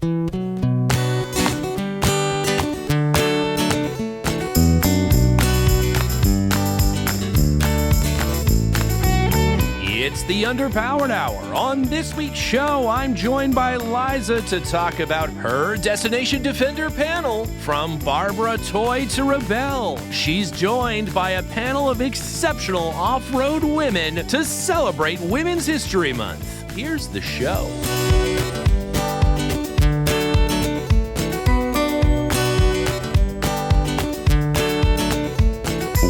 It's the Underpowered Hour. On this week's show, I'm joined by Liza to talk about her Destination Defender panel, from Barbara Toy to Rebelle. She's joined by a panel of exceptional off-road women to celebrate Women's History Month. Here's the show.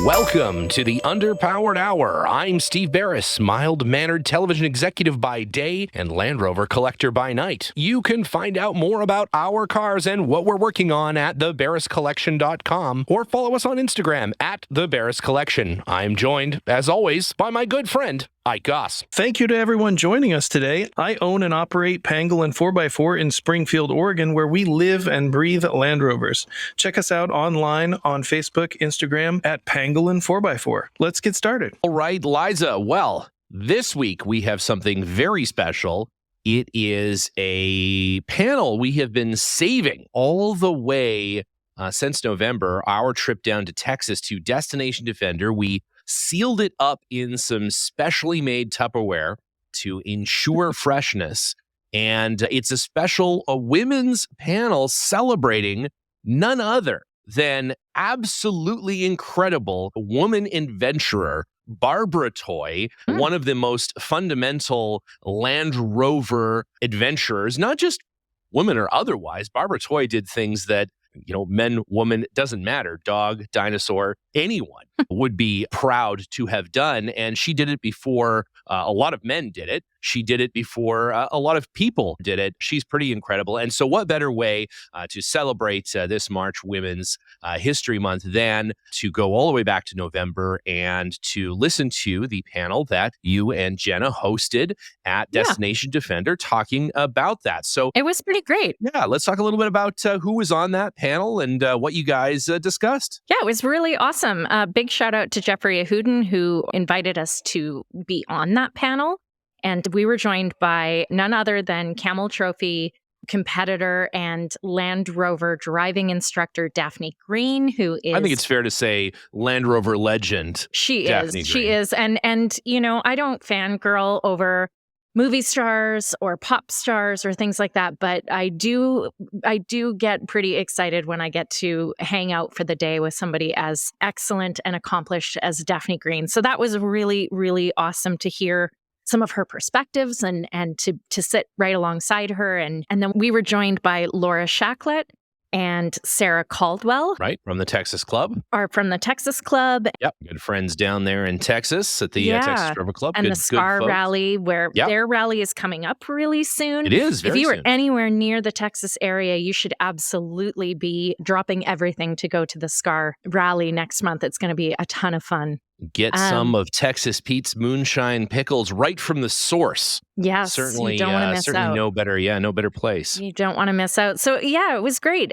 Welcome to the Underpowered Hour. I'm Steve Beres, mild-mannered television executive by day and Land Rover collector by night. You can find out more about our cars and what we're working on at theberescollection.com or follow us on Instagram at theberescollection. I'm joined, as always, by my good friend, Goss. Thank you to everyone joining us today. I own and operate Pangolin 4x4 in Springfield, Oregon, where we live and breathe Land Rovers. Check us out online on Facebook, Instagram at Pangolin 4x4. Let's get started. All right, Liza. Well, this week we have something very special. It is a panel we have been saving all the way since November, our trip down to Texas to Destination Defender. We sealed it up in some specially made Tupperware to ensure freshness. And it's a women's panel celebrating none other than absolutely incredible woman adventurer, Barbara Toy, one of the most fundamental Land Rover adventurers, not just women or otherwise. Barbara Toy did things that, men, woman, doesn't matter, dog, dinosaur, anyone would be proud to have done. And she did it before a lot of men did it. She did it before a lot of people did it. She's pretty incredible. And so what better way to celebrate this March Women's History Month than to go all the way back to November and to listen to the panel that you and Jenna hosted at Destination Defender talking about that. So it was pretty great. Yeah, let's talk a little bit about who was on that panel and what you guys discussed. Yeah, it was really awesome. Big shout out to Jeffrey Ahuden, who invited us to be on that panel. And we were joined by none other than Camel Trophy competitor and Land Rover driving instructor Daphne Green, who is... I think it's fair to say Land Rover legend. She Daphne is. Green. She is. And I don't fangirl over movie stars or pop stars or things like that, but I do get pretty excited when I get to hang out for the day with somebody as excellent and accomplished as Daphne Green. So that was really, really awesome to hear some of her perspectives and to sit right alongside her. And then we were joined by Laura Shacklette and Sarah Caldwell. Right, from the Texas Club. From the Texas Club. Yep, good friends down there in Texas at the Texas Rover Club. And good, the SCAR rally, where their rally is coming up really soon. It is, very If you soon. were anywhere near the Texas area, you should absolutely be dropping everything to go to the SCAR rally next month. It's going to be a ton of fun. Get some of Texas Pete's moonshine pickles right from the source. Yes, certainly, you don't want to miss out. No better place. You don't want to miss out. So yeah, it was great.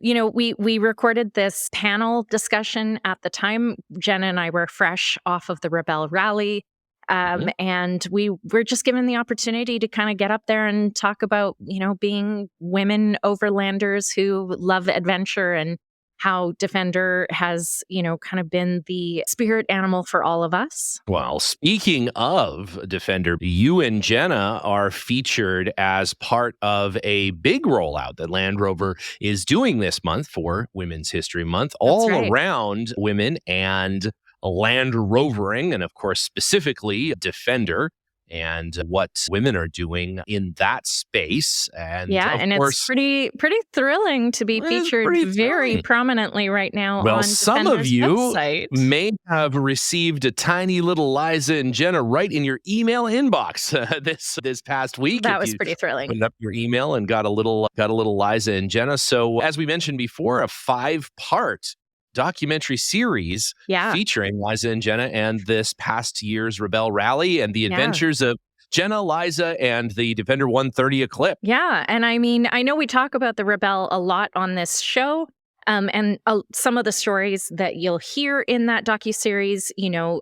We recorded this panel discussion at the time. Jenna and I were fresh off of the Rebelle Rally. And we were just given the opportunity to kind of get up there and talk about, being women overlanders who love adventure and how Defender has, kind of been the spirit animal for all of us. Well, speaking of Defender, you and Jenna are featured as part of a big rollout that Land Rover is doing this month for Women's History Month, all around women and Land Rovering, and of course, specifically Defender, and what women are doing in that space. And and it's pretty thrilling to be featured very prominently right now. Well, on some Defender's of you website may have received a tiny little Liza and Jenna right in your email inbox this past week. That was pretty thrilling. Opened up your email and got a little Liza and Jenna. So as we mentioned before, a 5-part documentary series featuring Liza and Jenna and this past year's Rebelle Rally and the adventures of Jenna, Liza, and the Defender 130 Eclipse. Yeah, and I mean, I know we talk about the Rebelle a lot on this show, and some of the stories that you'll hear in that docuseries,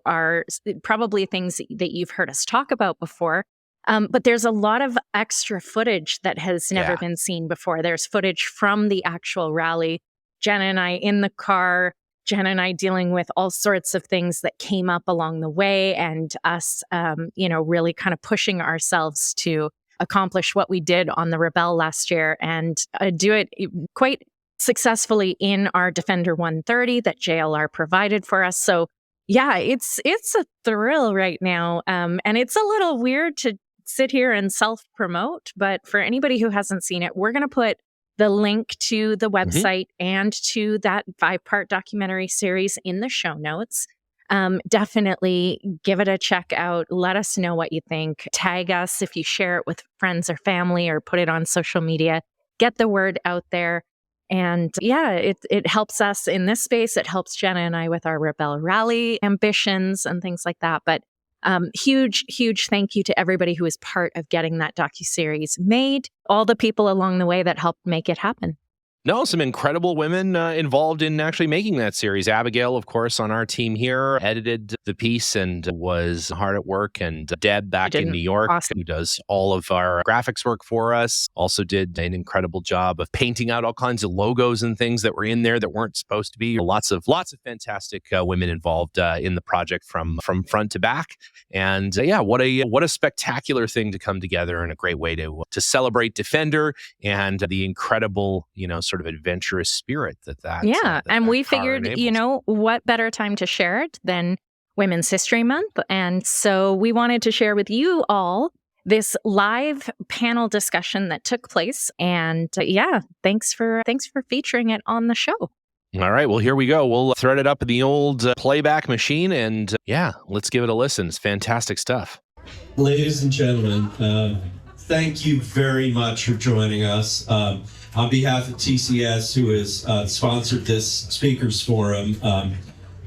are probably things that you've heard us talk about before. But there's a lot of extra footage that has never been seen before. There's footage from the actual rally. Jenna and I in the car, Jenna and I dealing with all sorts of things that came up along the way, and us, really kind of pushing ourselves to accomplish what we did on the Rebelle last year and do it quite successfully in our Defender 130 that JLR provided for us. So yeah, it's a thrill right now. And it's a little weird to sit here and self-promote, but for anybody who hasn't seen it, we're going to put the link to the website and to that 5-part documentary series in the show notes. Definitely give it a check out. Let us know what you think. Tag us if you share it with friends or family or put it on social media. Get the word out there. And yeah, it helps us in this space. It helps Jenna and I with our Rebelle Rally ambitions and things like that. But huge thank you to everybody who is part of getting that docuseries made, all the people along the way that helped make it happen. No, some incredible women involved in actually making that series. Abigail, of course, on our team here, edited the piece and was hard at work. And Deb back in New York, who does all of our graphics work for us, also did an incredible job of painting out all kinds of logos and things that were in there that weren't supposed to be. Lots of fantastic women involved in the project from front to back. And what a spectacular thing to come together and a great way to celebrate Defender and the incredible, sort of adventurous spirit that and we figured, what better time to share it than Women's History Month. And so we wanted to share with you all this live panel discussion that took place. And thanks for featuring it on the show. All right, well, here we go. We'll thread it up in the old playback machine and let's give it a listen. It's fantastic stuff. Ladies and gentlemen, thank you very much for joining us. On behalf of TCS, who has sponsored this speakers forum,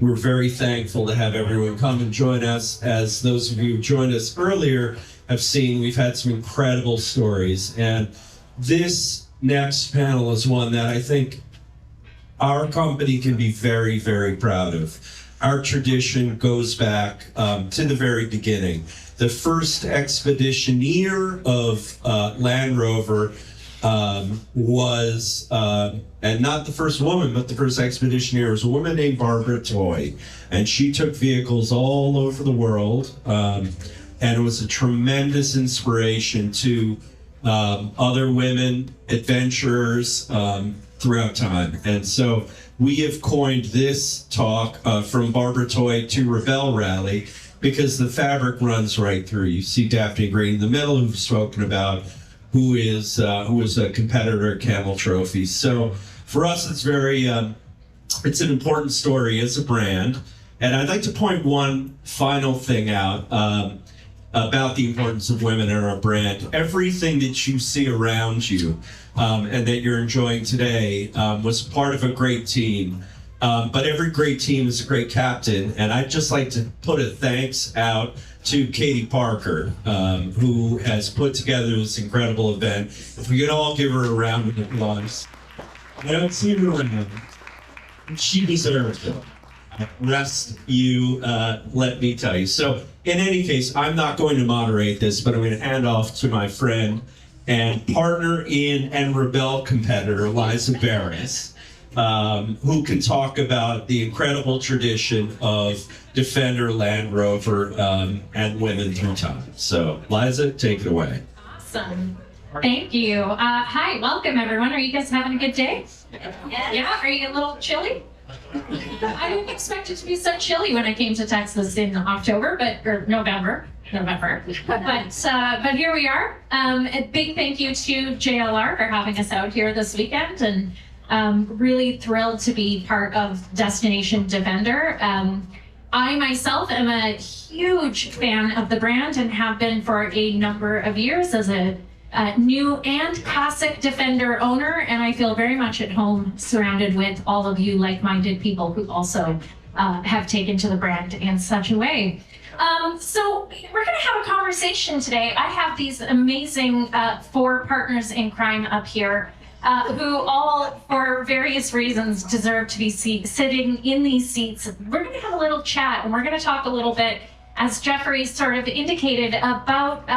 we're very thankful to have everyone come and join us. As those of you who joined us earlier have seen, we've had some incredible stories. And this next panel is one that I think our company can be very, very proud of. Our tradition goes back to the very beginning. The first expeditioneer of Land Rover was, and not the first woman, but the first expeditioneer was a woman named Barbara Toy. And she took vehicles all over the world. And it was a tremendous inspiration to other women, adventurers throughout time. And so we have coined this talk from Barbara Toy to Rebelle Rally because the fabric runs right through. You see Daphne Green in the middle, who've spoken about, who is a competitor at Camel Trophy. So for us, it's very, it's an important story as a brand. And I'd like to point one final thing out about the importance of women in our brand. Everything that you see around you and that you're enjoying today was part of a great team. But every great team is a great captain. And I'd just like to put a thanks out to Katie Parker, who has put together this incredible event. If we could all give her a round of applause. I don't see her around. She deserves it. Rest you, let me tell you. So in any case, I'm not going to moderate this, but I'm going to hand off to my friend and partner in and Rebelle competitor, Liza Beres, who can talk about the incredible tradition of Defender, Land Rover, and women through time. So, Liza, take it away. Awesome. Thank you. Hi, welcome everyone. Are you guys having a good day? Yeah? Are you a little chilly? I didn't expect it to be so chilly when I came to Texas in October, or November. But here we are. A big thank you to JLR for having us out here this weekend, and really thrilled to be part of Destination Defender. I myself am a huge fan of the brand and have been for a number of years as a new and classic Defender owner, and I feel very much at home surrounded with all of you like-minded people who also have taken to the brand in such a way. So we're going to have a conversation today. I have these amazing 4 partners in crime up here who all, for various reasons, deserve to be sitting in these seats. We're going to have a little chat, and we're going to talk a little bit as Jeffrey sort of indicated, about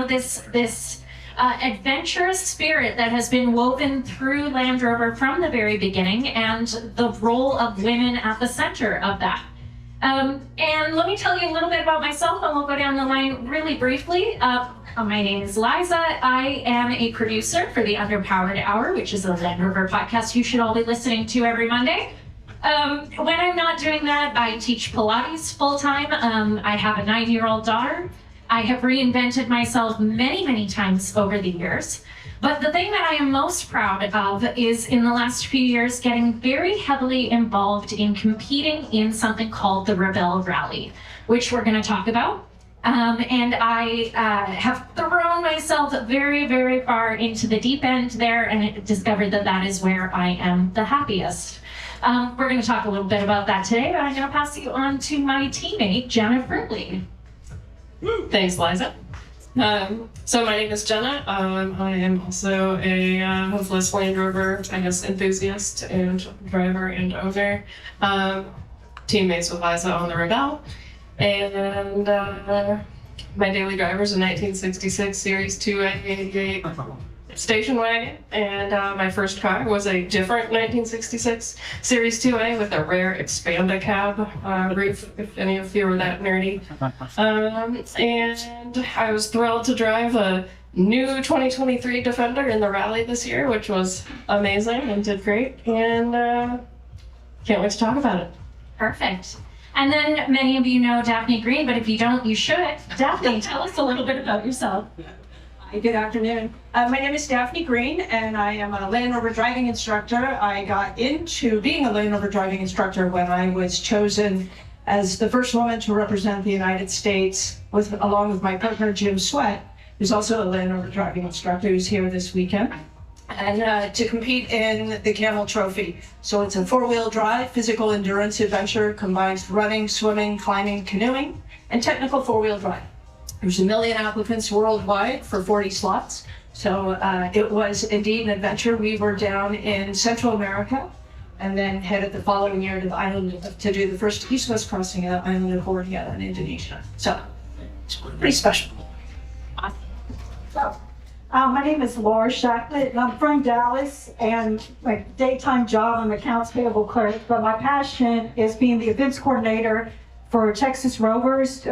this adventurous spirit that has been woven through Land Rover from the very beginning, and the role of women at the center of that. And let me tell you a little bit about myself, and we'll go down the line really briefly. My name is Liza. I am a producer for the Underpowered Hour, which is a Land Rover podcast you should all be listening to every Monday. When I'm not doing that, I teach Pilates full-time. I have a 9-year-old daughter. I have reinvented myself many, many times over the years. But the thing that I am most proud of is in the last few years getting very heavily involved in competing in something called the Rebelle Rally, which we're going to talk about. And I have thrown myself very, very far into the deep end there and discovered that that is where I am the happiest. We're going to talk a little bit about that today, but I'm going to pass you on to my teammate, Jenna Fribley. Thanks, Liza. So my name is Jenna. I am also a hopeless Land Rover, enthusiast and driver and owner. Teammates with Liza on the Rebelle. And my daily driver is a 1966 Series 2A 88 station wagon, and my first car was a different 1966 Series 2A with a rare Expanda cab roof, if any of you were that nerdy. And I was thrilled to drive a new 2023 Defender in the rally this year, which was amazing and did great, and can't wait to talk about it. Perfect. And then many of you know Daphne Green, but if you don't, you should. Daphne, tell us a little bit about yourself. Hi, good afternoon. My name is Daphne Green, and I am a Land Rover driving instructor. I got into being a Land Rover driving instructor when I was chosen as the first woman to represent the United States, along with my partner Jim Sweat, who's also a Land Rover driving instructor, who's here this weekend, and to compete in the Camel Trophy. So it's a 4-wheel drive, physical endurance adventure, combines running, swimming, climbing, canoeing, and technical 4-wheel drive. There's 1 million applicants worldwide for 40 slots. So it was indeed an adventure. We were down in Central America and then headed the following year to the island to do the first east-west crossing of the island of Borneo in Indonesia. So it's pretty special. So, my name is Laura Shacklette, and I'm from Dallas, and my daytime job, I'm accounts payable clerk, but my passion is being the events coordinator for Texas Rovers,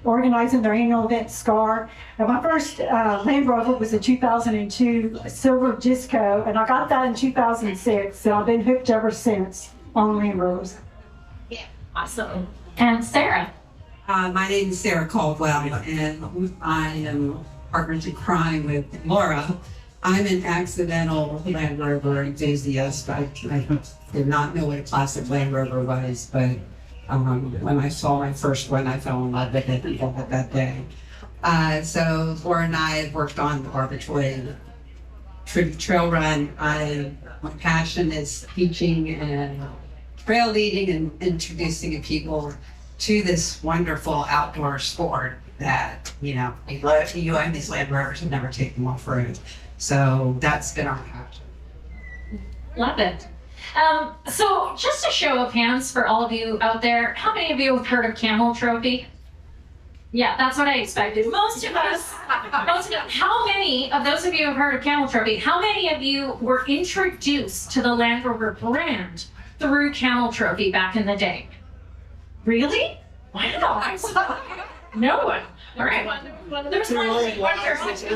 organizing their annual event, SCAR. And my first Land Rover was a 2002 Silver Disco, and I got that in 2006, and I've been hooked ever since on Land Rovers. Yeah, awesome. And Sarah? My name is Sarah Caldwell, and I am partners in crime with Laura. I'm an accidental Land Rover enthusiast. I did not know what a classic Land Rover was, but when I saw my first one, I fell in love with it that day. So Laura and I have worked on the Arbitrary Trail Run. My passion is teaching and trail leading and introducing people to this wonderful outdoor sport that, you own these Land Rovers and never take them off road. So that's been our passion. Love it. So just a show of hands for all of you out there, how many of you have heard of Camel Trophy? Yeah, that's what I expected. Most of us. How many of those of you have heard of Camel Trophy? How many of you were introduced to the Land Rover brand through Camel Trophy back in the day? Really? Wow. No one. All right. There's one person.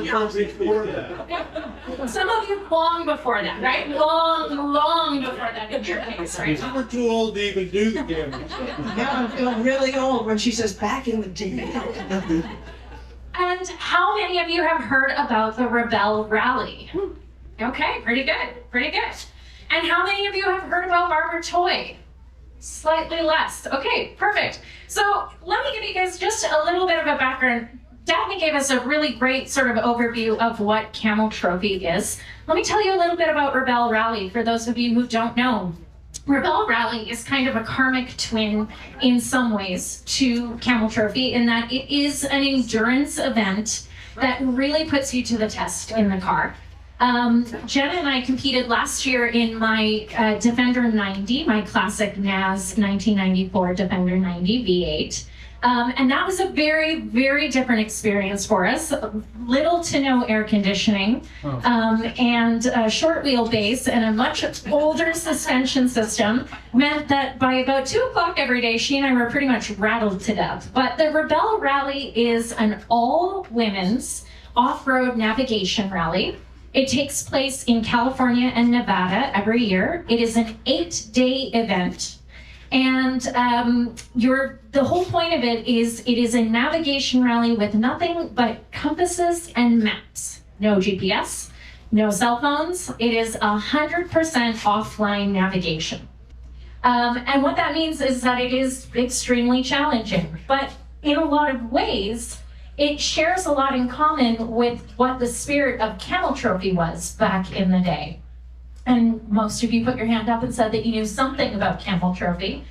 Some of you long before that, right? Long before that in your case, right? We're too old to even do the game. Yeah, I'm feeling really old when she says back in the day. And how many of you have heard about the Rebelle Rally? Okay, pretty good. And how many of you have heard about Barbara Toy? Slightly less. Okay, perfect. So let me give you guys just a little bit of a background. Daphne gave us a really great sort of overview of what Camel Trophy is. Let me tell you a little bit about Rebelle Rally for those of you who don't know. Rebelle Rally is kind of a karmic twin in some ways to Camel Trophy in that it is an endurance event that really puts you to the test in the car. Jenna and I competed last year in my Defender 90, my classic NAS 1994 Defender 90 V8. And that was a very, very different experience for us. Little to no air conditioning, and a short wheelbase and a much older suspension system meant that by about 2 o'clock every day, she and I were pretty much rattled to death. But the Rebelle Rally is an all-women's off-road navigation rally. It takes place in California and Nevada every year. It is an 8-day event. And the whole point of it is a navigation rally with nothing but compasses and maps. No GPS, no cell phones. It is 100% offline navigation. And what that means is that it is extremely challenging, but in a lot of ways, it shares a lot in common with what the spirit of Camel Trophy was back in the day. And most of you put your hand up and said that you knew something about Camel Trophy.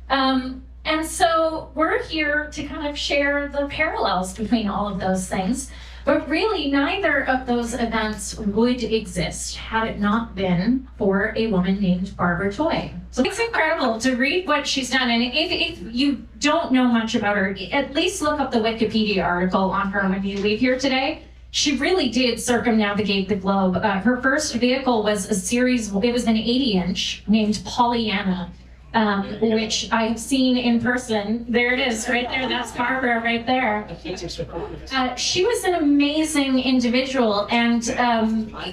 And so we're here to kind of share the parallels between all of those things. But really, neither of those events would exist had it not been for a woman named Barbara Toy. So it's incredible to read what she's done. And if you don't know much about her, at least look up the Wikipedia article on her when you leave here today. She really did circumnavigate the globe. Her first vehicle was it was an 80-inch named Pollyanna, which I've seen in person. There it is, right there. That's Barbara right there. She was an amazing individual, and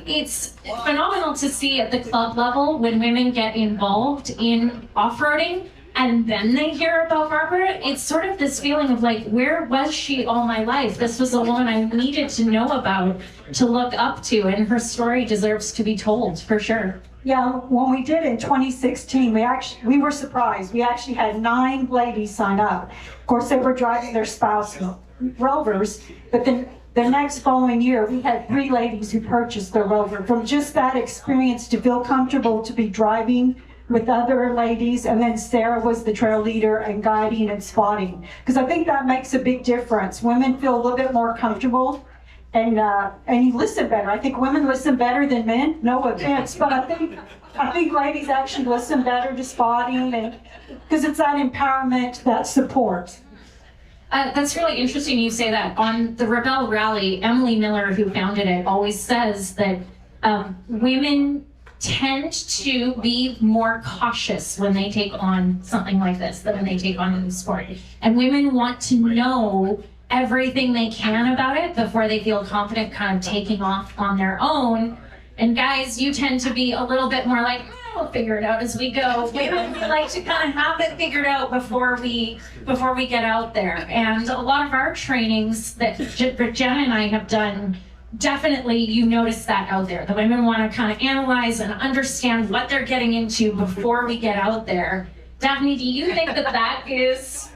it's phenomenal to see at the club level when women get involved in off-roading and then they hear about Barbara. It's sort of this feeling of like, where was she all my life? This was a woman I needed to know about, to look up to, and her story deserves to be told, for sure. Yeah, when we did in 2016, we were surprised. We actually had 9 ladies sign up. Of course, they were driving their spouse Rovers, but then the next following year, we had 3 ladies who purchased their Rover. From just that experience to feel comfortable to be driving with other ladies, and then Sarah was the trail leader and guiding and spotting. Because I think that makes a big difference. Women feel a little bit more comfortable, and you listen better. I think women listen better than men. No offense, but I think ladies actually listen better to spotting, and because it's that empowerment, that support. That's really interesting you say that. On the Rebelle Rally, Emily Miller, who founded it, always says that women tend to be more cautious when they take on something like this than when they take on a new sport. And women want to know everything they can about it before they feel confident kind of taking off on their own. And guys, you tend to be a little bit more like, we'll figure it out as we go. Women, we like to kind of have it figured out before we get out there. And a lot of our trainings that Jenna and I have done, definitely you notice that out there. The women want to kind of analyze and understand what they're getting into before we get out there. Daphne, do you think that is...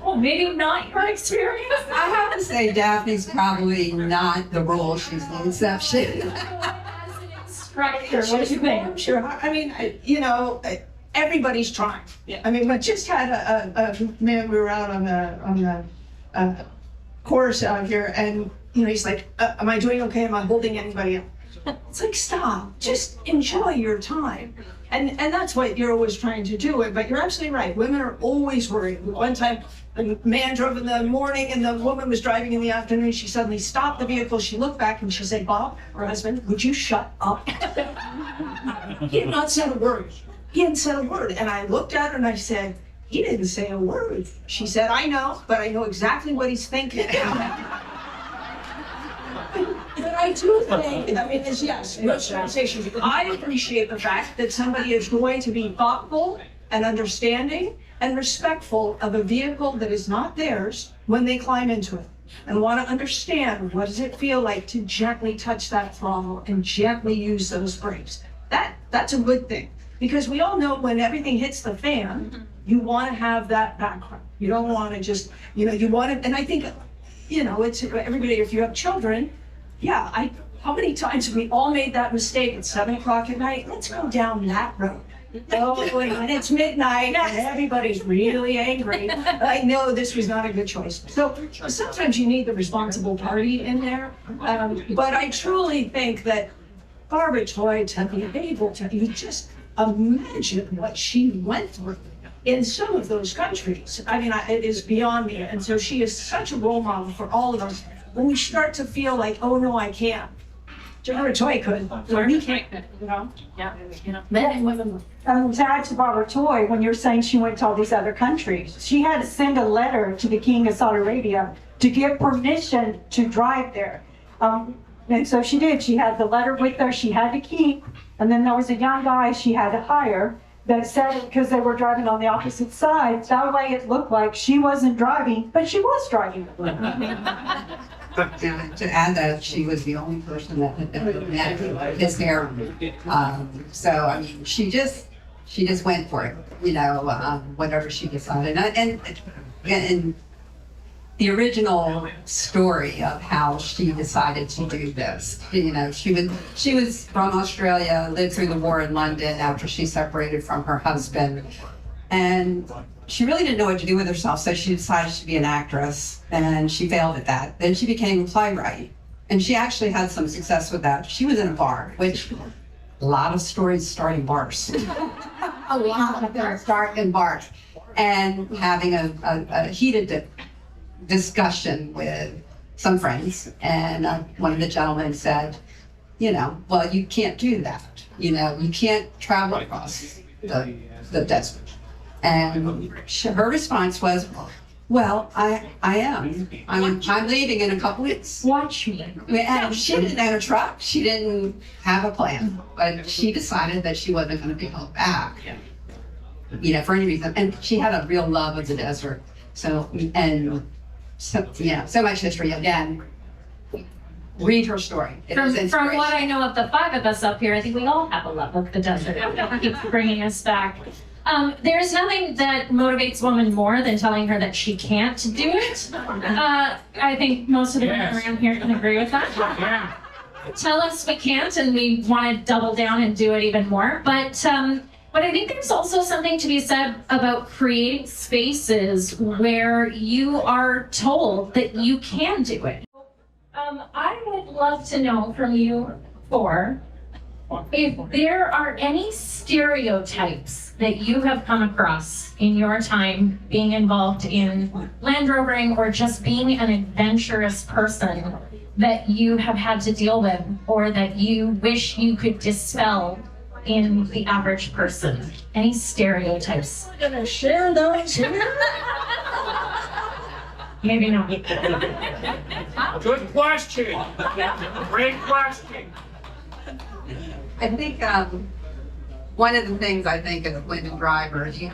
Well, maybe not your experience? I have to say Daphne's probably not the role she's the inception. As an instructor, what do you think? Sure. I mean, everybody's trying. Yeah. I mean, we just had a man, we were out on the course out here, and he's like, am I doing okay? Am I holding anybody up? It's like, stop, just enjoy your time. And that's what you're always trying to do. But you're absolutely right. Women are always worried. One time, a man drove in the morning and the woman was driving in the afternoon. She suddenly stopped the vehicle. She looked back and she said, Bob, her husband, would you shut up? He had not said a word. He hadn't said a word. And I looked at her and I said, he didn't say a word. She said, I know, but I know exactly what he's thinking. But I do think, yes, no conversation. I appreciate the fact that somebody is going to be thoughtful and understanding and respectful of a vehicle that is not theirs when they climb into it, and want to understand what does it feel like to gently touch that throttle and gently use those brakes. That's a good thing, because we all know when everything hits the fan, you want to have that background. You don't want to just, you want to, and I think, it's everybody, if you have children, how many times have we all made that mistake at 7 o'clock at night? Let's go down that road. Oh, and it's midnight and everybody's really angry. I know this was not a good choice. So sometimes you need the responsible party in there. But I truly think that Barbara Toy, to be able to, you just imagine what she went through in some of those countries. I mean, it is beyond me. And so she is such a role model for all of us. When we start to feel like, oh no, I can't. Barbara Toy could, but we can't, you know? Yeah. Men and women. To add to Barbara Toy, when you're saying she went to all these other countries, she had to send a letter to the King of Saudi Arabia to get permission to drive there. And so she did. She had the letter with her, she had to keep, and then there was a young guy she had to hire that said it because they were driving on the opposite side. That way it looked like she wasn't driving, but she was driving. To add that, she was the only person that had ever met his hair. So I mean, she just went for it, you know, whatever she decided. And the original story of how she decided to do this, you know, she was from Australia, lived through the war in London after she separated from her husband, and she really didn't know what to do with herself, so she decided to be an actress, and she failed at that. Then she became a playwright, and she actually had some success with that. She was in a bar, which a lot of stories start in bars. A lot of them start in bars, and having a heated discussion with some friends, and one of the gentlemen said, you know, well, you can't do that. You know, you can't travel across the desert. And her response was, well, I am. I'm leaving in a couple weeks. Watch me. And she didn't have a truck. She didn't have a plan. But she decided that she wasn't going to be held back, you know, for any reason. And she had a real love of the desert. So much history. Again, read her story. From what I know of the five of us up here, I think we all have a love of the desert. It keeps bringing us back. There's nothing that motivates women more than telling her that she can't do it. I think most of the women around here can agree with that. Yeah. Tell us we can't, and we want to double down and do it even more. But I think there's also something to be said about creating spaces where you are told that you can do it. I would love to know from you four if there are any stereotypes that you have come across in your time being involved in Land Rovering or just being an adventurous person that you have had to deal with or that you wish you could dispel in the average person. Any stereotypes? I'm gonna share those here. Maybe not. Good question. Great question. I think one of the things I think as women drivers, you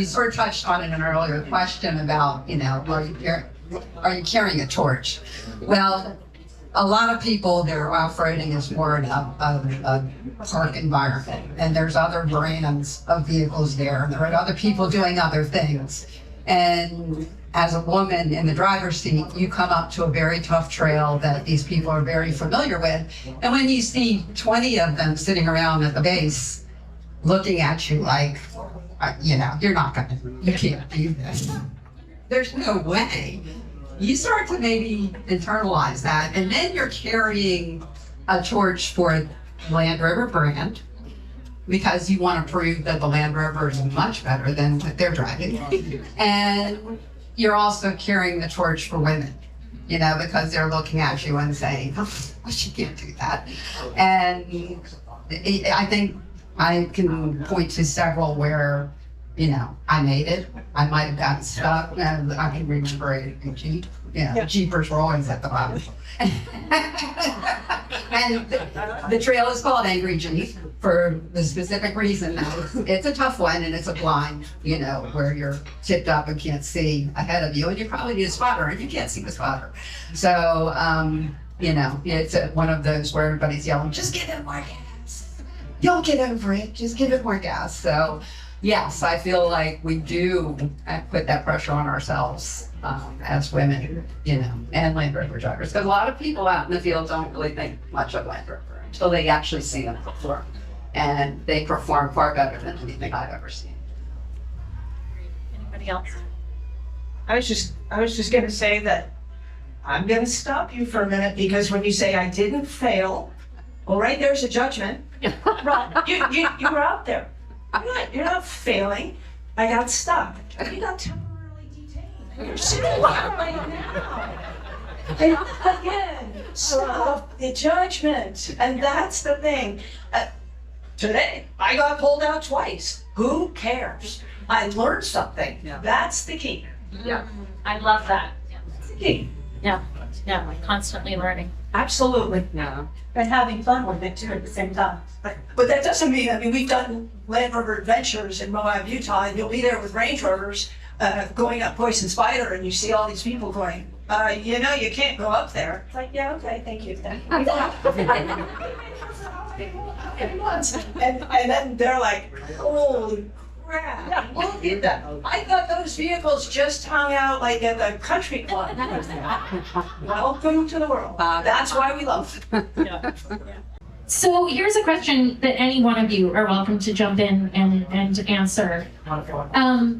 sort of touched on in an earlier question about, you know, are you carrying a torch? Well, a lot of people, their off-roading is more in a park environment, and there's other brands of vehicles there, and there are other people doing other things. And as a woman in the driver's seat, you come up to a very tough trail that these people are very familiar with. And when you see 20 of them sitting around at the base, looking at you like, you know, you can't do this. There's no way. You start to maybe internalize that, and then you're carrying a torch for the Land Rover brand because you want to prove that the Land Rover is much better than what they're driving. And you're also carrying the torch for women, you know, because they're looking at you and saying, oh, she can't do that. And I think I can point to several where, you know, I made it. I might have gotten stuck. And I can remember a Jeep. Yeah, the Jeepers were always at the bottom. And the trail is called Angry Jeep for the specific reason that it's a tough one and it's a blind, you know, where you're tipped up and can't see ahead of you, and you probably need a spotter and you can't see the spotter. So, you know, it's one of those where everybody's yelling, just give it more gas. You'll get over it. Just give it more gas. So, yes, I feel like we do put that pressure on ourselves as women, you know, and Land Rover drivers. Because a lot of people out in the field don't really think much of Land Rover until they actually see them perform. And they perform far better than anything I've ever seen. Anybody else? I was just gonna say that I'm gonna stop you for a minute, because when you say I didn't fail, well, right there's a judgment. Right, you were out there. You're not failing. I got stuck. You got temporarily detained. You're sitting here right now. And again, stop the judgment. And that's the thing. Today, I got pulled out twice. Who cares? I learned something. Yeah. That's the key. Yeah, I love that. That's the key. Yeah, constantly learning. Absolutely. Yeah. And having fun with it too at the same time. But that doesn't mean, we've done Land Rover adventures in Moab, Utah, and you'll be there with Range Rovers going up Poison Spider, and you see all these people going, you can't go up there. It's like, yeah, okay, thank you. And then they're like, holy crap, look at that. I thought those vehicles just hung out like at the country club. Welcome to the world. That's why we love it. So here's a question that any one of you are welcome to jump in and answer.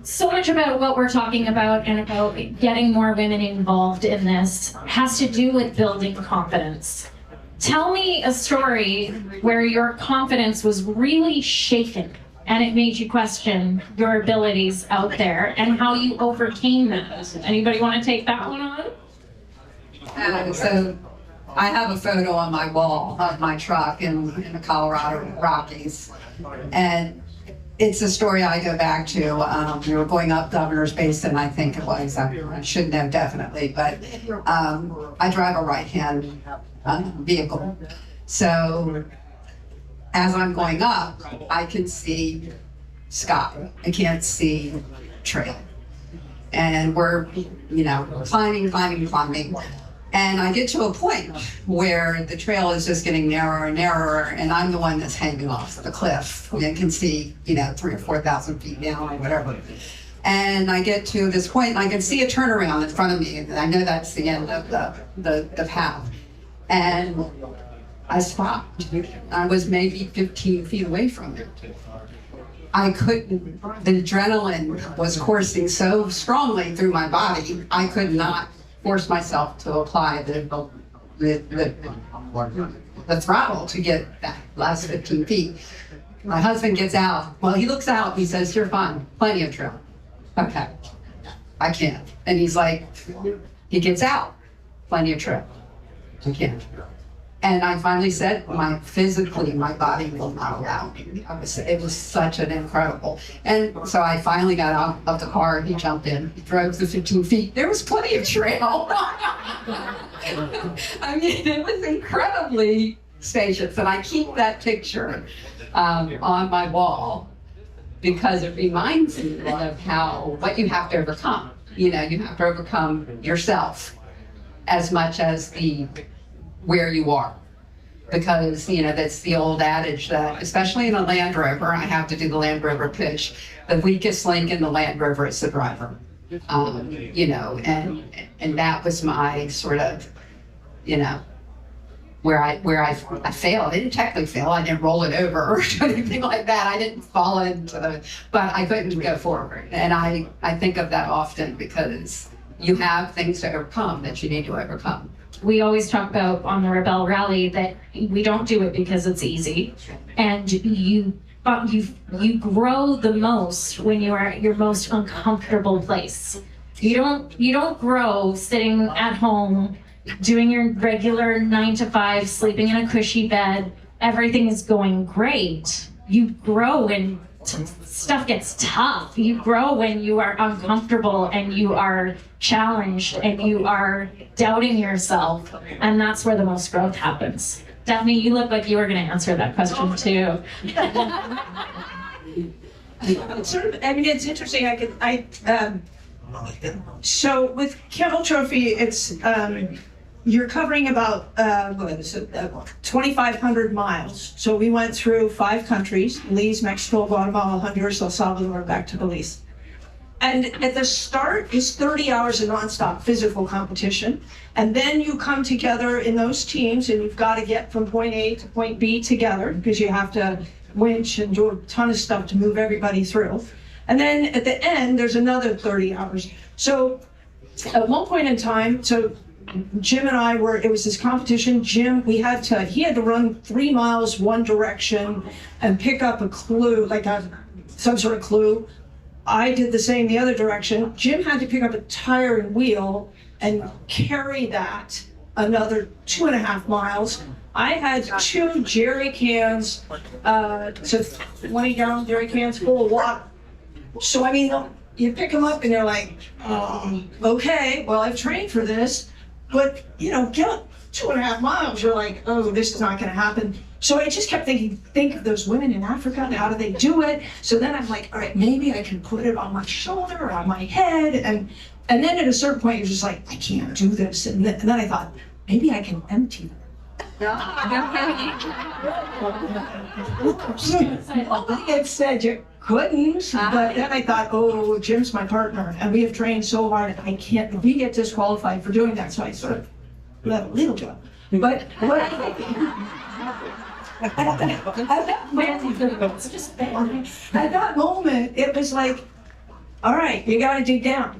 So much about what we're talking about and about getting more women involved in this has to do with building confidence. Tell me a story where your confidence was really shaken and it made you question your abilities out there and how you overcame that. Anybody want to take that one on? So I have a photo on my wall of my truck in the Colorado Rockies. And it's a story I go back to. We were going up Governor's Basin, I think it was. I shouldn't have definitely, but I drive a right-hand vehicle. So as I'm going up, I can see sky. I can't see trail. And we're, climbing. And I get to a point where the trail is just getting narrower and narrower, and I'm the one that's hanging off the cliff and can see, 3,000 or 4,000 feet down or whatever. And I get to this point, and I can see a turnaround in front of me, and I know that's the end of the path. And I stopped. I was maybe 15 feet away from it. I couldn't, the adrenaline was coursing so strongly through my body, I could not force myself to apply the throttle to get that last 15 feet. My husband gets out. Well, he looks out, he says, "You're fine, plenty of trail." Okay, I can't. And he's like, he gets out, "Plenty of trail, I can't." And I finally said, my body will not allow me. It was such an incredible. And so I finally got out of the car, he jumped in, he drove the 15 feet. There was plenty of trail. It was incredibly spacious. And I keep that picture on my wall because it reminds me of what you have to overcome. You have to overcome yourself as much as where you are. Because, that's the old adage that, especially in a Land Rover, I have to do the Land Rover pitch, the weakest link in the Land Rover is the driver. And that was my sort of, where I failed. I didn't technically fail, I didn't roll it over or anything like that. I didn't fall into but I couldn't go forward. And I think of that often because you have things to overcome that you need to overcome. We always talk about on the Rebelle Rally that we don't do it because it's easy, and you grow the most when you are at your most uncomfortable place. You don't grow sitting at home doing your regular 9 to 5, sleeping in a cushy bed. Everything is going great. You grow when stuff gets tough. You grow when you are uncomfortable and you are challenged and you are doubting yourself, and that's where the most growth happens. Daphne, you look like you were going to answer that question too. It's interesting. So with Camel Trophy, it's you're covering about 2,500 miles. So we went through 5 countries: Belize, Mexico, Guatemala, Honduras, El Salvador, back to Belize. And at the start is 30 hours of nonstop physical competition. And then you come together in those teams and you've got to get from point A to point B together because you have to winch and do a ton of stuff to move everybody through. And then at the end, there's another 30 hours. So at one point in time, Jim and I it was this competition. Jim, he had to run 3 miles one direction and pick up a clue, some sort of clue. I did the same the other direction. Jim had to pick up a tire and wheel and carry that another 2.5 miles. I had 2 jerry cans, so 20-gallon jerry cans full of water. So, I mean, you pick them up and you're like, okay, well, I've trained for this, but, you know, get 2.5 miles, you're like, oh, this is not going to happen. So I just kept thinking, think of those women in Africa, and how do they do it? So then I'm like, all right, maybe I can put it on my shoulder or on my head. And then at a certain point, you're just like, I can't do this. And then I thought, maybe I can empty them. Nobody had said you couldn't, but then I thought, oh, Jim's my partner, and we have trained so hard, I can't, we get disqualified for doing that, so I sort of let a little go. But at that moment, it was like, all right, you gotta dig down.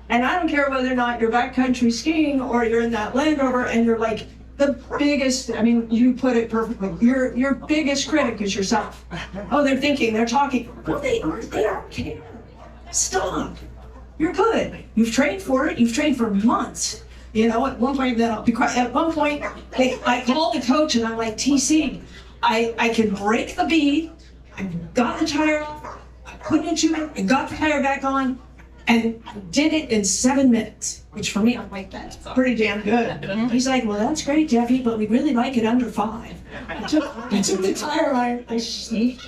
And I don't care whether or not you're backcountry skiing or you're in that Land Rover and you're like, the biggest, I mean, you put it perfectly. Your biggest critic is yourself. Oh, they're thinking, they're talking. Well, they aren't. They don't care. Stop. You're good. You've trained for it. You've trained for months. You know, at one point, then I'll be quiet. At one point, I called the coach and I'm like, TC, I can break the bead. I got the tire off. I put it in tubing. I got the tire back on. And did it in 7 minutes, which for me, I'm like, that's pretty damn good. He's like, well, that's great, Jeffy, but we really like it under 5. I took the tire iron, I soaked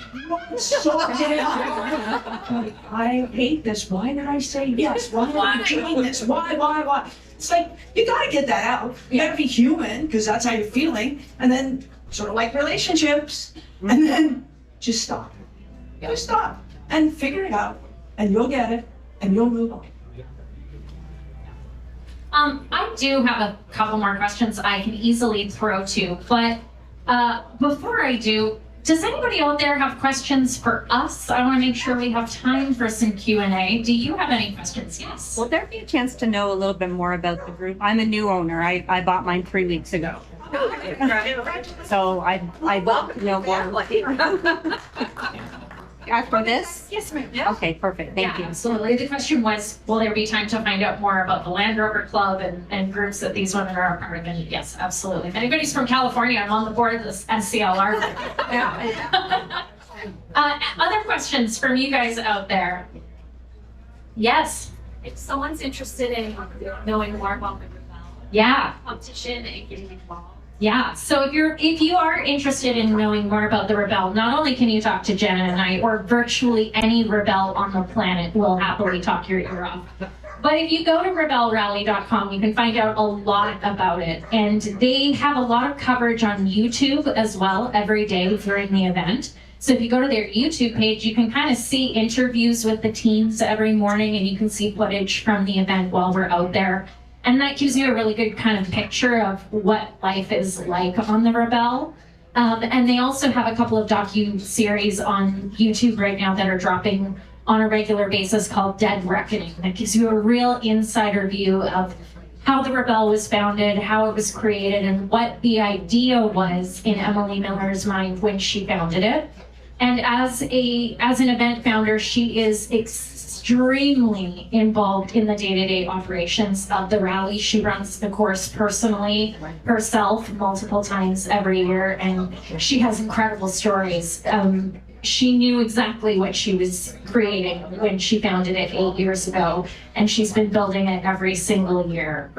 it out. I hate this. Why did I say yes? Why am I doing this? Why? It's like, you gotta get that out. You gotta be human, because that's how you're feeling. And then, sort of like relationships, and then just stop. Just stop and figure it out, and you'll get it. And you'll move on. I do have a couple more questions I can easily throw to, but before I do, does anybody out there have questions for us? I want to make sure we have time for some Q&A. Do you have any questions? Yes. Will there be a chance to know a little bit more about the group? I'm a new owner. I bought mine 3 weeks ago. So I want to know more. For this? Yes, ma'am. Yeah. Okay, perfect. Thank you. Absolutely. The question was, will there be time to find out more about the Land Rover Club and groups that these women are a part of? And yes, absolutely. If anybody's from California, I'm on the board of this SCLR. Other questions from you guys out there? Yes. If someone's interested in knowing more about the Rebelle competition and getting involved. Yeah, so if you are interested in knowing more about the Rebelle, not only can you talk to Jenna and I, or virtually any Rebelle on the planet will happily talk your ear off. But if you go to rebellerally.com, you can find out a lot about it. And they have a lot of coverage on YouTube as well every day during the event. So if you go to their YouTube page, you can kind of see interviews with the teams every morning, and you can see footage from the event while we're out there. And that gives you a really good kind of picture of what life is like on the Rebelle. And they also have a couple of docu-series on YouTube right now that are dropping on a regular basis called Dead Reckoning. That gives you a real insider view of how the Rebelle was founded, how it was created, and what the idea was in Emily Miller's mind when she founded it. And as an event founder, she is extremely involved in the day-to-day operations of the rally. She runs the course personally herself multiple times every year, and she has incredible stories. She knew exactly what she was creating when she founded it 8 years ago, and she's been building it every single year.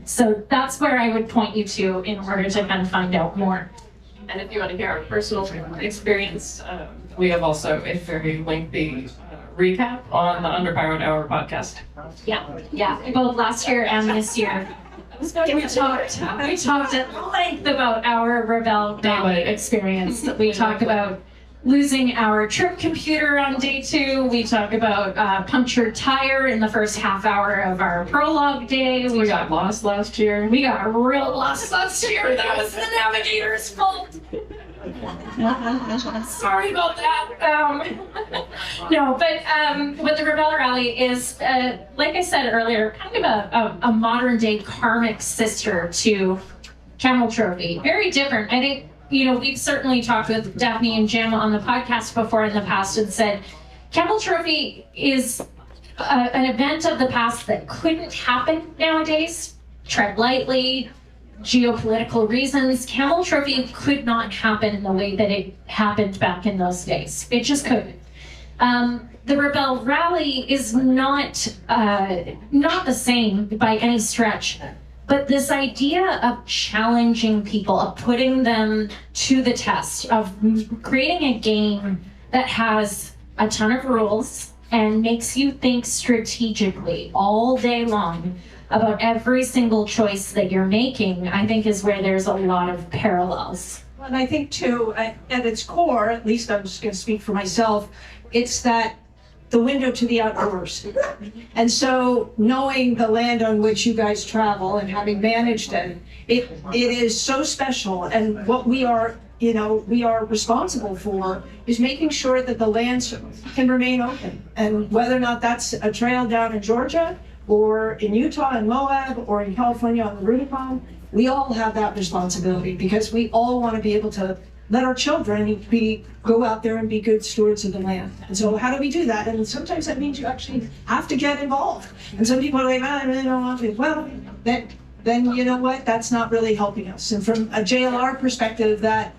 So that's where I would point you to in order to kind of find out more. And if you want to hear our personal experience, we have also a very lengthy recap on the Underpowered Hour podcast. Yeah, both last year and this year. We talked at length about our Rebelle Rally experience. We talk about losing our trip computer on day 2. We talk about punctured tire in the first half hour of our prologue day. We got lost last year. We got real lost last year. That was the navigator's fault. Sorry about that. No, but what the Rebelle Rally is, like I said earlier, kind of a modern day karmic sister to Camel Trophy. Very different. I think, we've certainly talked with Daphne and Jim on the podcast before in the past and said, Camel Trophy is an event of the past that couldn't happen nowadays. Tread lightly, geopolitical reasons. Camel Trophy could not happen the way that it happened back in those days. It just couldn't. The Rebelle Rally is not the same by any stretch, but this idea of challenging people, of putting them to the test, of creating a game that has a ton of rules and makes you think strategically all day long about every single choice that you're making, I think is where there's a lot of parallels. And I think too, at its core, at least I'm just going to speak for myself, it's that the window to the outdoors. And so knowing the land on which you guys travel and having managed it is so special. And what we are responsible for is making sure that the lands can remain open. And whether or not that's a trail down in Georgia or in Utah and Moab or in California on the Rubicon, we all have that responsibility because we all want to be able to let our children go out there and be good stewards of the land. And so how do we do that? And sometimes that means you actually have to get involved. And some people are like, I really don't want to. Well, then you know what? That's not really helping us. And from a JLR perspective, that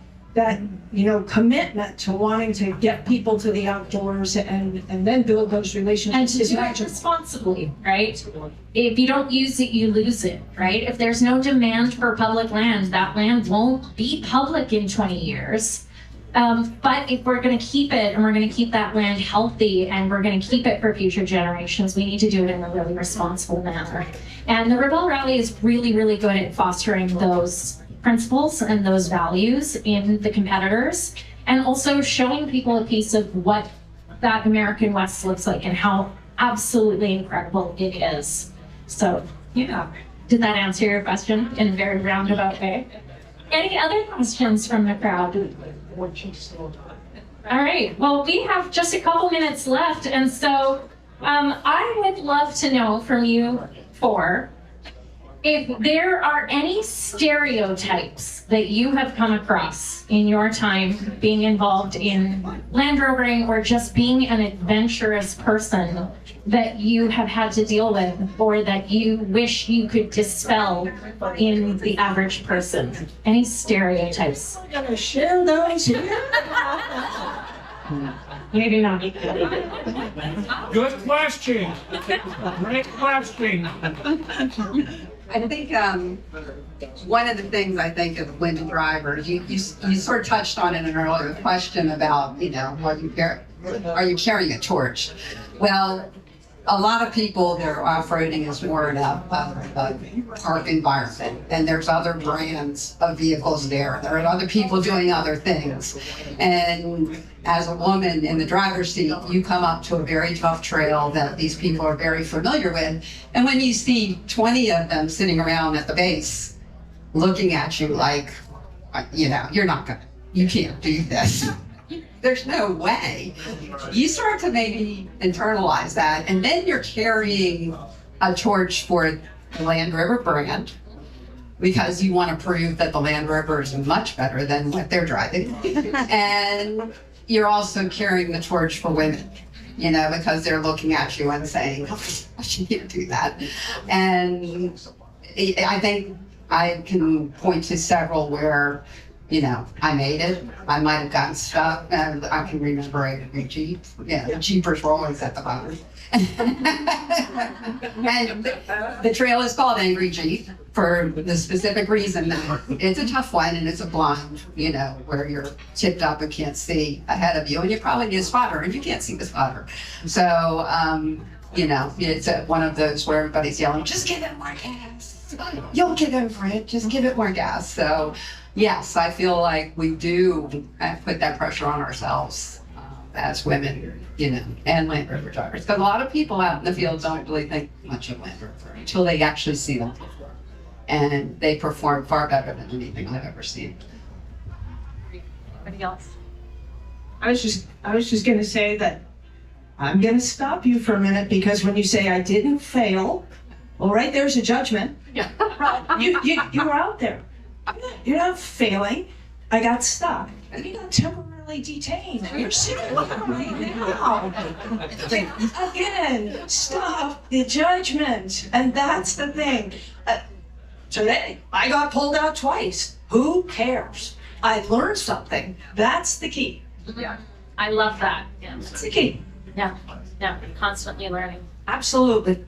commitment to wanting to get people to the outdoors and then build those relationships and to do it responsibly, right? If you don't use it, you lose it, right? If there's no demand for public land, that land won't be public in 20 years. But if we're going to keep it and we're going to keep that land healthy and we're going to keep it for future generations, we need to do it in a really responsible manner. And the Rebelle Rally is really, really good at fostering those principles and those values in the competitors, and also showing people a piece of what that American West looks like and how absolutely incredible it is. So, yeah. Did that answer your question in a very roundabout way? Any other questions from the crowd? All right, well, we have just a couple minutes left, and so I would love to know from you four if there are any stereotypes that you have come across in your time being involved in Land Rovering or just being an adventurous person that you have had to deal with or that you wish you could dispel in the average person. Any stereotypes? I'm gonna share those here. Maybe not. Good question. Great question. I think one of the things I think of women drivers, you sort of touched on in an earlier question about, are you carrying a torch? Well, a lot of people, their off-roading is more in a park environment, and there's other brands of vehicles there. There are other people doing other things. And as a woman in the driver's seat, you come up to a very tough trail that these people are very familiar with. And when you see 20 of them sitting around at the base, looking at you like, you can't do this. There's no way. You start to maybe internalize that, and then you're carrying a torch for the Land Rover brand because you want to prove that the Land Rover is much better than what they're driving. And you're also carrying the torch for women, because they're looking at you and saying, oh, she can't do that. And I think I can point to several where I made it. I might have gotten stuck, and I can remember a Jeep. Yeah, the Jeepers were always at the bottom. And the trail is called Angry Jeep for the specific reason that it's a tough one and it's a blind, where you're tipped up and can't see ahead of you, and you probably need a spotter and you can't see the spotter. So, it's one of those where everybody's yelling, just give it more gas. You'll get over it. Just give it more gas. So, yes, I feel like we do put that pressure on ourselves as women, and Land Rover drivers. Because a lot of people out in the field don't really think much of Land Rover until they actually see them perform. And they perform far better than anything I've ever seen. Anybody else? I was just going to say that I'm going to stop you for a minute, because when you say I didn't fail, well, right there's a judgment. Yeah. You were out there. You're not failing. I got stuck. And you got temporarily temporarily detained. You're sitting right now. Again, stop the judgment. And that's the thing. Today, I got pulled out twice. Who cares? I learned something. That's the key. Yeah. I love that. Yeah. That's the key. Yeah. Yeah. Constantly learning. Absolutely.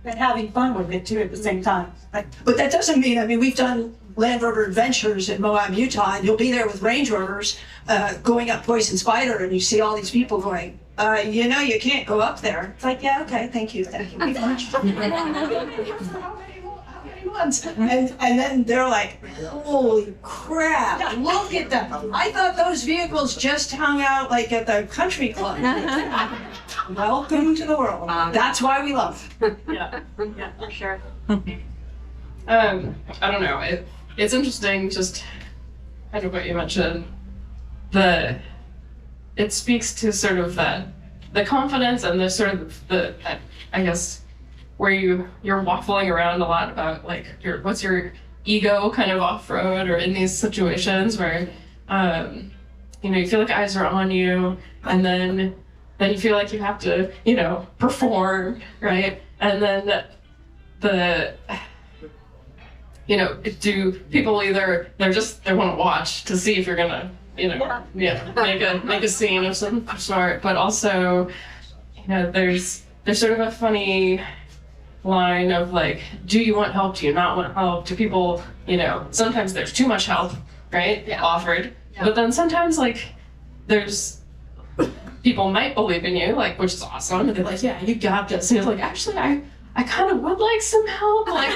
And having fun with it too at the same time. But that doesn't mean, we've done Land Rover adventures in Moab, Utah, and you'll be there with Range Rovers going up Poison Spider, and you see all these people going, you can't go up there. It's like, yeah, okay, thank you very much. How many months? And then they're like, holy crap, look at them. I thought those vehicles just hung out like at the country club. Welcome to the world. That's why we love. Yeah, for sure. I don't know. It's interesting, just kind of what you mentioned. It speaks to sort of the confidence and the sort of I guess where you're waffling around a lot about like what's your ego kind of off road or in these situations where you feel like eyes are on you, and then you feel like you have to perform, right? And then do people either they want to watch to see if you're gonna make a scene of some sort, but also there's sort of a funny line of like, do you want help, do you not want help, do people sometimes there's too much help, right? Offered, but then sometimes like there's people might believe in you, like, which is awesome, and they're like, yeah, you got this, and you're like, actually I kind of would like some help, like,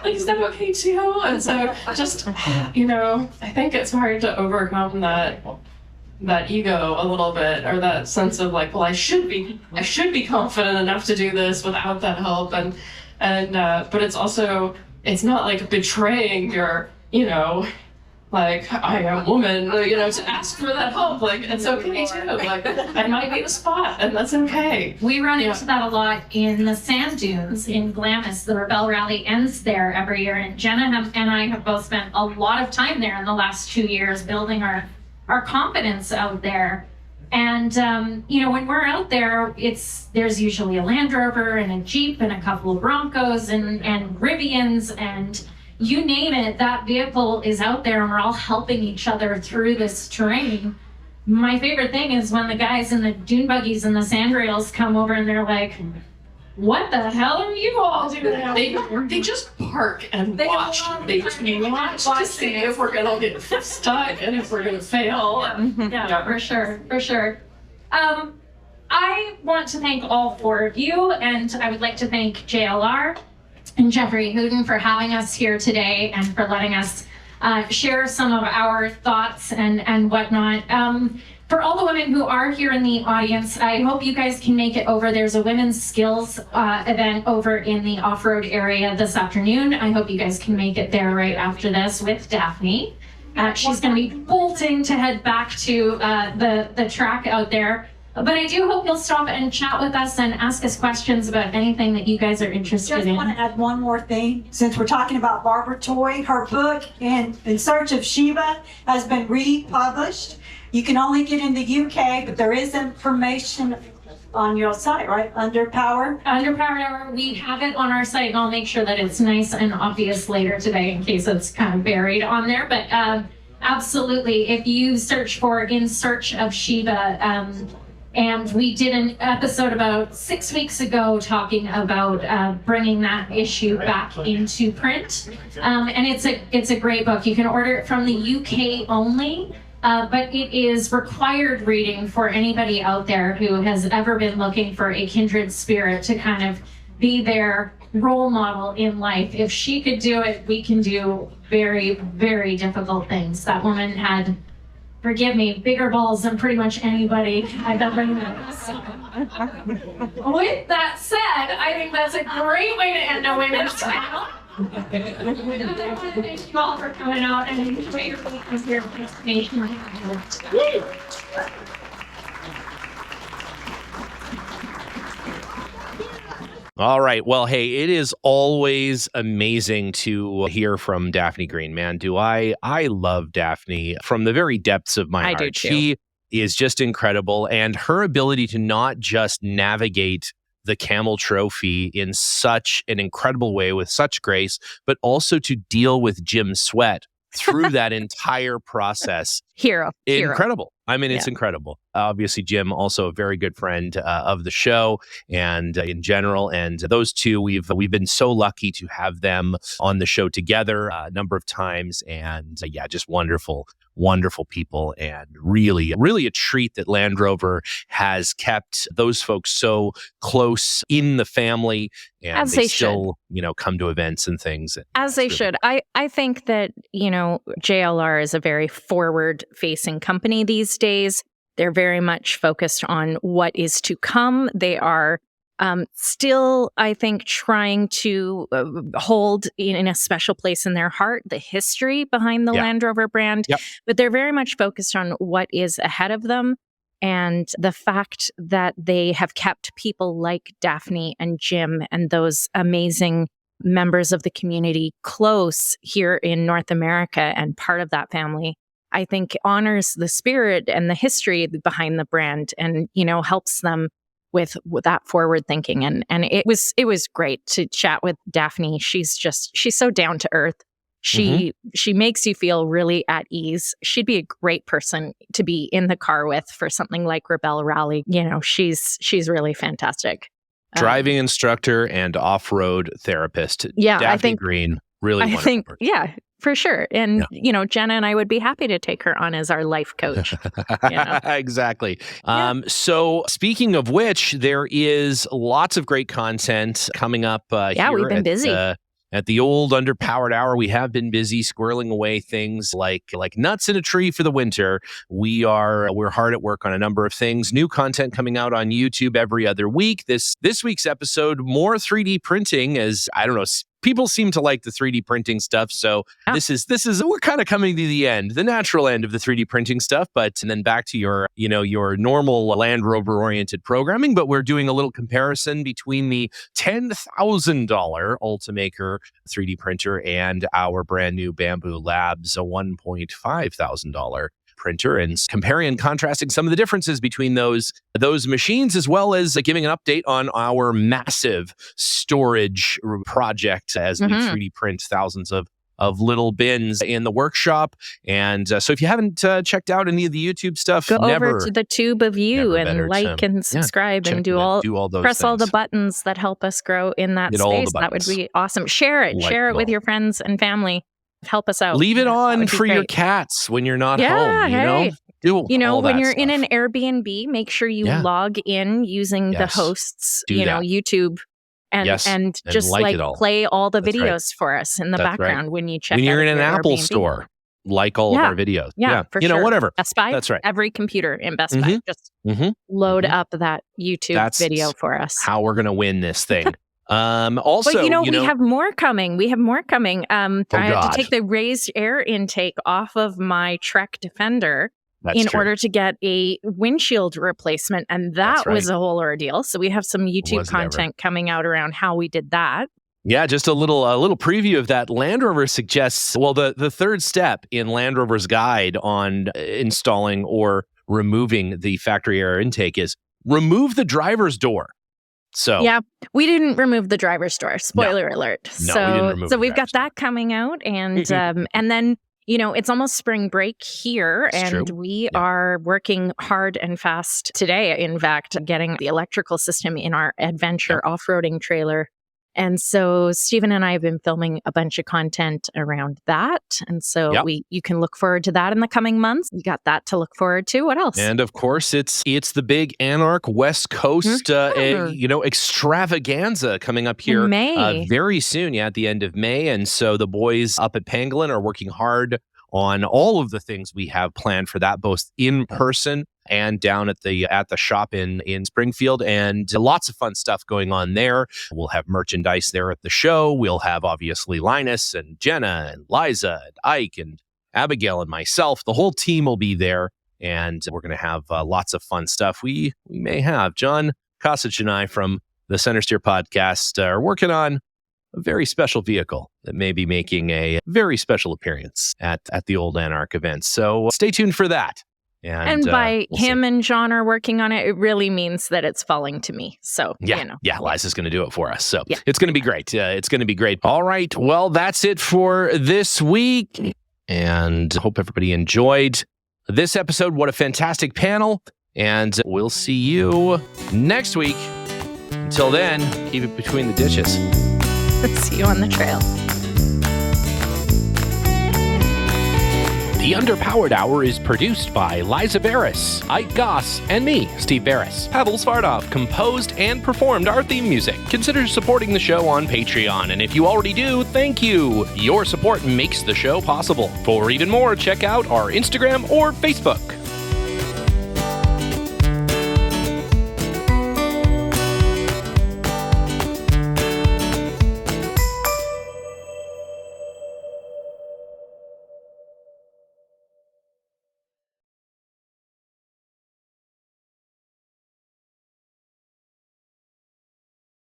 is that okay too? And so just, I think it's hard to overcome that ego a little bit, or that sense of like, well, I should be confident enough to do this without that help. And but it's also, it's not like betraying your, like, I am a woman, to ask for that help. Like, it's okay too. Like, I might be the spot, and that's okay. We run into that a lot in the sand dunes in Glamis. The Rebelle Rally ends there every year, and Jenna and I have both spent a lot of time there in the last 2 years building our confidence out there. And when we're out there, there's usually a Land Rover and a Jeep and a couple of Broncos and Rivians and you name it, that vehicle is out there, and we're all helping each other through this terrain. My favorite thing is when the guys in the dune buggies and the sand rails come over and they're like, what the hell are you all doing out here? They just park and watch. They just watch to see if we're gonna get stuck and if we're gonna fail. Yeah, for sure. I want to thank all four of you, and I would like to thank JLR and Jeffrey Hooten for having us here today and for letting us share some of our thoughts and whatnot. For all the women who are here in the audience, I hope you guys can make it over. There's a women's skills event over in the off-road area this afternoon. I hope you guys can make it there right after this with Daphne. She's going to be bolting to head back to the track out there. But I do hope you'll stop and chat with us and ask us questions about anything that you guys are interested in. I just want to add one more thing. Since we're talking about Barbara Toy, her book, In Search of Sheba, has been republished. You can only get in the UK, but there is information on your site, right? Underpowered Hour. We have it on our site, and I'll make sure that it's nice and obvious later today in case it's kind of buried on there. But absolutely, if you search for In Search of Sheba, and we did an episode about 6 weeks ago talking about bringing that issue back into print. And it's a great book. You can order it from the UK only, but it is required reading for anybody out there who has ever been looking for a kindred spirit to kind of be their role model in life. If she could do it, we can do very, very difficult things. That woman had, forgive me, bigger balls than pretty much anybody I've ever met. So, with that said, I think that's a great way to end a women's panel. Thank you all for coming out and enjoy your participation. All right. Well, hey, it is always amazing to hear from Daphne Green, man. I love Daphne from the very depths of my I heart. do too. She is just incredible. And her ability to not just navigate the Camel Trophy in such an incredible way with such grace, but also to deal with Jim Sweat through that entire process. Hero. Incredible. I mean, it's Yeah. incredible. Obviously, Jim, also a very good friend of the show and in general. And those two, we've been so lucky to have them on the show together a number of times. And yeah, just wonderful people, and really a treat that Land Rover has kept those folks so close in the family, and As they still, come to events and things. As they should. I think that, JLR is a very forward-facing company these days. They're very much focused on what is to come. They are still, I think, trying to hold in a special place in their heart the history behind the Land Rover brand. Yep. But they're very much focused on what is ahead of them. And the fact that they have kept people like Daphne and Jim and those amazing members of the community close here in North America and part of that family, I think honors the spirit and the history behind the brand, and, helps them with that forward thinking. And it was great to chat with Daphne. She's so down to earth. She makes you feel really at ease. She'd be a great person to be in the car with for something like Rebelle Rally. She's really fantastic. Driving instructor and off-road therapist. Yeah, Daphne I think Green, really wonderful person. Yeah, for sure. And, Jenna and I would be happy to take her on as our life coach. Exactly. So speaking of which, there is lots of great content coming up here we've been busy. At the old Underpowered Hour. We have been busy squirreling away things like nuts in a tree for the winter. We're hard at work on a number of things. New content coming out on YouTube every other week. This week's episode, more 3D printing, as I don't know, people seem to like the 3D printing stuff. So this is we're kind of coming to the end, the natural end of the 3D printing stuff, and then back to your normal Land Rover oriented programming. But we're doing a little comparison between the $10,000 Ultimaker 3D printer and our brand new Bamboo Labs, a $1,500 printer, and comparing and contrasting some of the differences between those machines, as well as giving an update on our massive storage project as we 3D print thousands of little bins in the workshop. And so if you haven't checked out any of the YouTube stuff, go over to the tube of you and like and subscribe and do all those press things. All the buttons that help us grow in that space. That would be awesome. Share it with your friends and family. Help us out. Leave it on for your cats when you're not home. Do all when that you're stuff. in an Airbnb, make sure you log in using the host's, YouTube, and just play all the videos for us in the background when you check. When you're out in an your Apple Airbnb. store, like all of our videos. Yeah, for sure. Whatever. Best Buy. That's right. Every computer in Best Buy, just load up that YouTube video for us. How we're gonna win this thing. Also, but we have more coming. We have more coming. I had to take the raised air intake off of my Trek Defender order to get a windshield replacement, and that was a whole ordeal. So we have some YouTube content coming out around how we did that. Yeah, just a little preview of that. Land Rover suggests, the third step in Land Rover's guide on installing or removing the factory air intake is remove the driver's door. So yeah, we didn't remove the driver's door. Spoiler alert. No, we didn't remove so we've got that coming out, and then it's almost spring break here, and we are working hard and fast today. In fact, getting the electrical system in our adventure off-roading trailer. And so Stephen and I have been filming a bunch of content around that. And so you can look forward to that in the coming months. We got that to look forward to. What else? And of course, it's the big Anarch West Coast, extravaganza coming up here very soon. Yeah, at the end of May. And so the boys up at Pangolin are working hard on all of the things we have planned for that, both in person and down at the shop in Springfield, and lots of fun stuff going on there. We'll have merchandise there at the show. We'll have obviously Linus and Jenna and Liza and Ike and Abigail and myself. The whole team will be there, and we're going to have lots of fun stuff. We may have John Kosich and I from the Center Steer podcast are working on a very special vehicle that may be making a very special appearance at the Old Anarch event. So stay tuned for that. And by him and John are working on it, it really means that it's falling to me. So, Yeah, Liza's going to do it for us. So it's going to be great. It's going to be great. All right. Well, that's it for this week. And hope everybody enjoyed this episode. What a fantastic panel. And we'll see you next week. Until then, keep it between the ditches. See you on the trail. The Underpowered Hour is produced by Liza Beres, Ike Goss, and me, Steve Beres. Pavel Svardov composed and performed our theme music. Consider supporting the show on Patreon, and if you already do, thank you. Your support makes the show possible. For even more, check out our Instagram or Facebook.